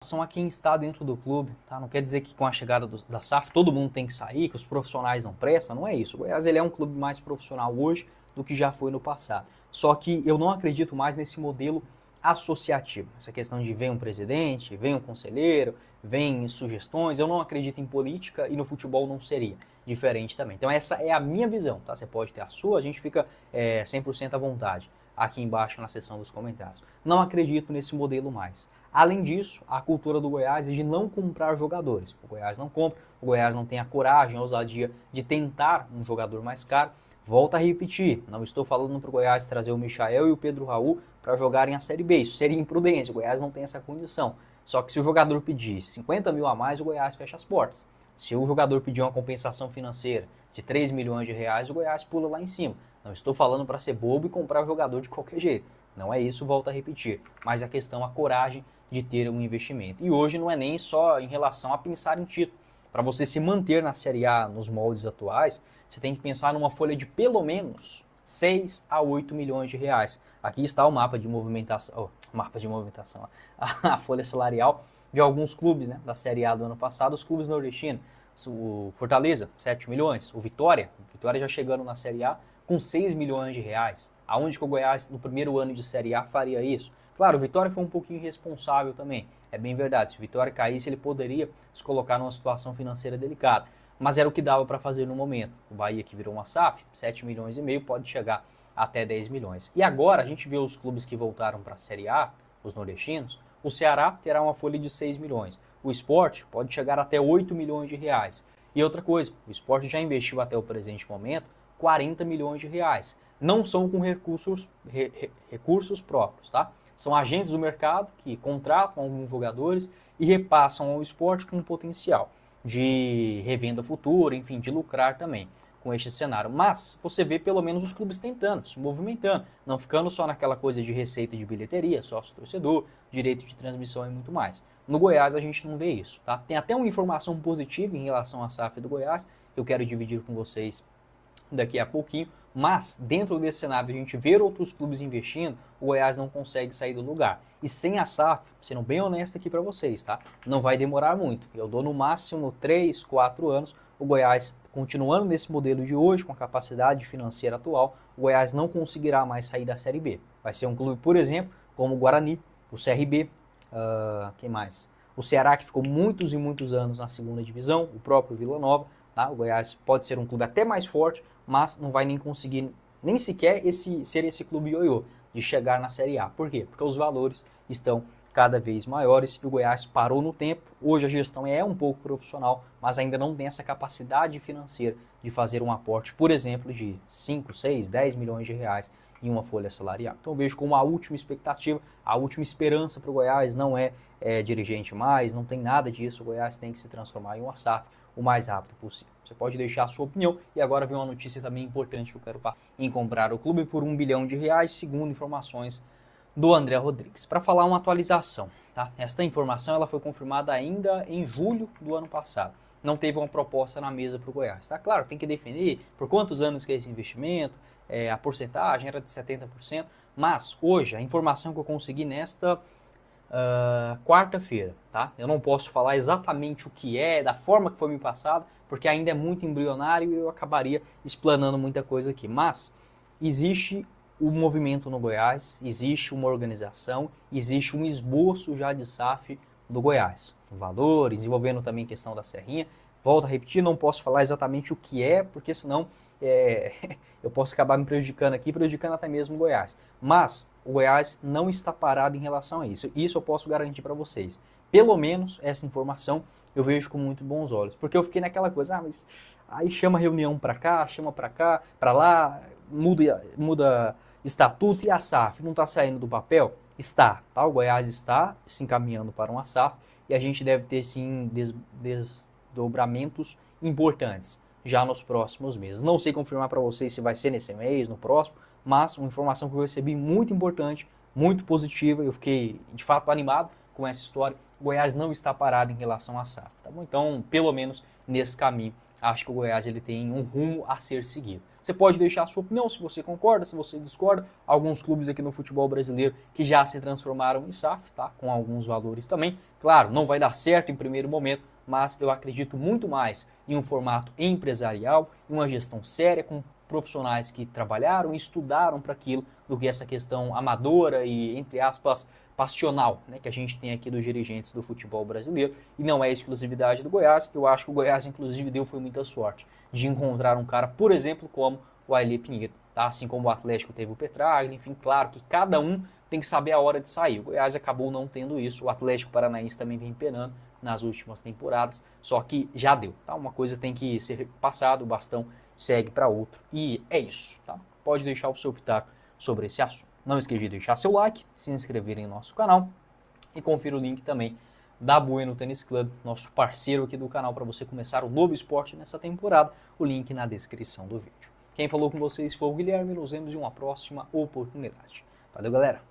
Relação a quem está dentro do clube, tá? Não quer dizer que com a chegada da SAF todo mundo tem que sair, que os profissionais não prestam, não é isso. O Goiás ele é um clube mais profissional hoje do que já foi no passado. Só que eu não acredito mais nesse modelo associativo. Essa questão de vem um presidente, vem um conselheiro, vem sugestões. Eu não acredito em política e no futebol não seria diferente também. Então essa é a minha visão, tá? Você pode ter a sua, a gente fica 100% à vontade aqui embaixo na seção dos comentários. Não acredito nesse modelo mais. Além disso, a cultura do Goiás é de não comprar jogadores. O Goiás não compra, o Goiás não tem a coragem, a ousadia de tentar um jogador mais caro. Volto a repetir, não estou falando para o Goiás trazer o Michael e o Pedro Raul para jogarem a Série B. Isso seria imprudência, o Goiás não tem essa condição. Só que se o jogador pedir 50 mil a mais, o Goiás fecha as portas. Se o jogador pedir uma compensação financeira de 3 milhões de reais, o Goiás pula lá em cima. Não estou falando para ser bobo e comprar o jogador de qualquer jeito. Não é isso, volto a repetir. Mas a questão, a coragem de ter um investimento. E hoje não é nem só em relação a pensar em título. Para você se manter na Série A nos moldes atuais, você tem que pensar numa folha de pelo menos 6 a 8 milhões de reais. Aqui está o mapa de movimentação, a folha salarial de alguns clubes, né, da Série A do ano passado, os clubes nordestinos. O Fortaleza, 7 milhões. O Vitória já chegando na Série A com 6 milhões de reais. Aonde que o Goiás, no primeiro ano de Série A, faria isso? Claro, o Vitória foi um pouquinho irresponsável também, é bem verdade. Se o Vitória caísse, ele poderia se colocar numa situação financeira delicada. Mas era o que dava para fazer no momento. O Bahia, que virou uma SAF, 7 milhões e meio, pode chegar até 10 milhões. E agora a gente vê os clubes que voltaram para a Série A, os nordestinos. O Ceará terá uma folha de 6 milhões. O Sport pode chegar até 8 milhões de reais. E outra coisa, o Sport já investiu até o presente momento 40 milhões de reais. Não são com recursos próprios, tá? São agentes do mercado que contratam alguns jogadores e repassam ao esporte com potencial de revenda futura, enfim, de lucrar também com este cenário. Mas você vê pelo menos os clubes tentando, se movimentando, não ficando só naquela coisa de receita de bilheteria, sócio-torcedor, direito de transmissão e muito mais. No Goiás a gente não vê isso, tá? Tem até uma informação positiva em relação à SAF do Goiás, que eu quero dividir com vocês daqui a pouquinho, mas dentro desse cenário, a gente ver outros clubes investindo, o Goiás não consegue sair do lugar. E sem a SAF, sendo bem honesto aqui para vocês, tá? Não vai demorar muito. Eu dou no máximo 3, 4 anos. O Goiás, continuando nesse modelo de hoje, com a capacidade financeira atual, o Goiás não conseguirá mais sair da Série B. Vai ser um clube, por exemplo, como o Guarani, o CRB, quem mais? O Ceará, que ficou muitos e muitos anos na segunda divisão, o próprio Vila Nova. Tá? O Goiás pode ser um clube até mais forte, mas não vai nem conseguir, nem sequer ser esse clube ioiô, de chegar na Série A. Por quê? Porque os valores estão cada vez maiores e o Goiás parou no tempo. Hoje a gestão é um pouco profissional, mas ainda não tem essa capacidade financeira de fazer um aporte, por exemplo, de 5, 6, 10 milhões de reais em uma folha salarial. Então eu vejo como a última expectativa, a última esperança para o Goiás não é dirigente mais, não tem nada disso. O Goiás tem que se transformar em uma SAF o mais rápido possível. Você pode deixar a sua opinião. E agora vem uma notícia também importante que eu quero em comprar o clube por R$1 bilhão, segundo informações do André Rodrigues. Para falar uma atualização, tá? Esta informação ela foi confirmada ainda em julho do ano passado. Não teve uma proposta na mesa para o Goiás. Tá? Claro, tem que definir por quantos anos que é esse investimento, a porcentagem era de 70%, mas hoje a informação que eu consegui nesta quarta-feira, tá? Eu não posso falar exatamente o que é, da forma que foi me passado, porque ainda é muito embrionário e eu acabaria explanando muita coisa aqui. Mas existe um movimento no Goiás, existe uma organização, existe um esboço já de SAF do Goiás. Valores, envolvendo também a questão da Serrinha. Volto a repetir, não posso falar exatamente o que é, porque senão eu posso acabar me prejudicando aqui, prejudicando até mesmo o Goiás. Mas o Goiás não está parado em relação a isso. Isso eu posso garantir para vocês. Pelo menos essa informação eu vejo com muito bons olhos. Porque eu fiquei naquela coisa, mas aí chama reunião para cá, chama para cá, para lá, muda estatuto e a SAF não está saindo do papel? Está, tá? O Goiás está se encaminhando para uma SAF e a gente deve ter sim desdobramentos importantes já nos próximos meses. Não sei confirmar para vocês se vai ser nesse mês, no próximo, mas uma informação que eu recebi muito importante, muito positiva, eu fiquei de fato animado com essa história. O Goiás não está parado em relação à SAF, tá bom? Então, pelo menos nesse caminho acho que o Goiás ele tem um rumo a ser seguido. Você pode deixar a sua opinião, se você concorda, se você discorda. Alguns clubes aqui no futebol brasileiro que já se transformaram em SAF, tá? Com alguns valores também. Claro, não vai dar certo em primeiro momento, mas eu acredito muito mais em um formato empresarial, em uma gestão séria, com profissionais que trabalharam e estudaram para aquilo, do que essa questão amadora e, entre aspas, passional, né, que a gente tem aqui dos dirigentes do futebol brasileiro, e não é exclusividade do Goiás. Eu acho que o Goiás, inclusive, foi muita sorte de encontrar um cara, por exemplo, como o Ailê Pinheiro, tá? Assim como o Atlético teve o Petraglia, enfim, claro que cada um tem que saber a hora de sair. O Goiás acabou não tendo isso, o Atlético Paranaense também vem penando nas últimas temporadas, só que já deu, tá? Uma coisa tem que ser passada, o bastão segue para outro, e é isso, tá? Pode deixar o seu pitaco sobre esse assunto. Não esqueça de deixar seu like, se inscrever em nosso canal e confira o link também da Bueno Tênis Club, nosso parceiro aqui do canal, para você começar o novo esporte nessa temporada. O link na descrição do vídeo. Quem falou com vocês foi o Guilherme, nos vemos em uma próxima oportunidade. Valeu, galera!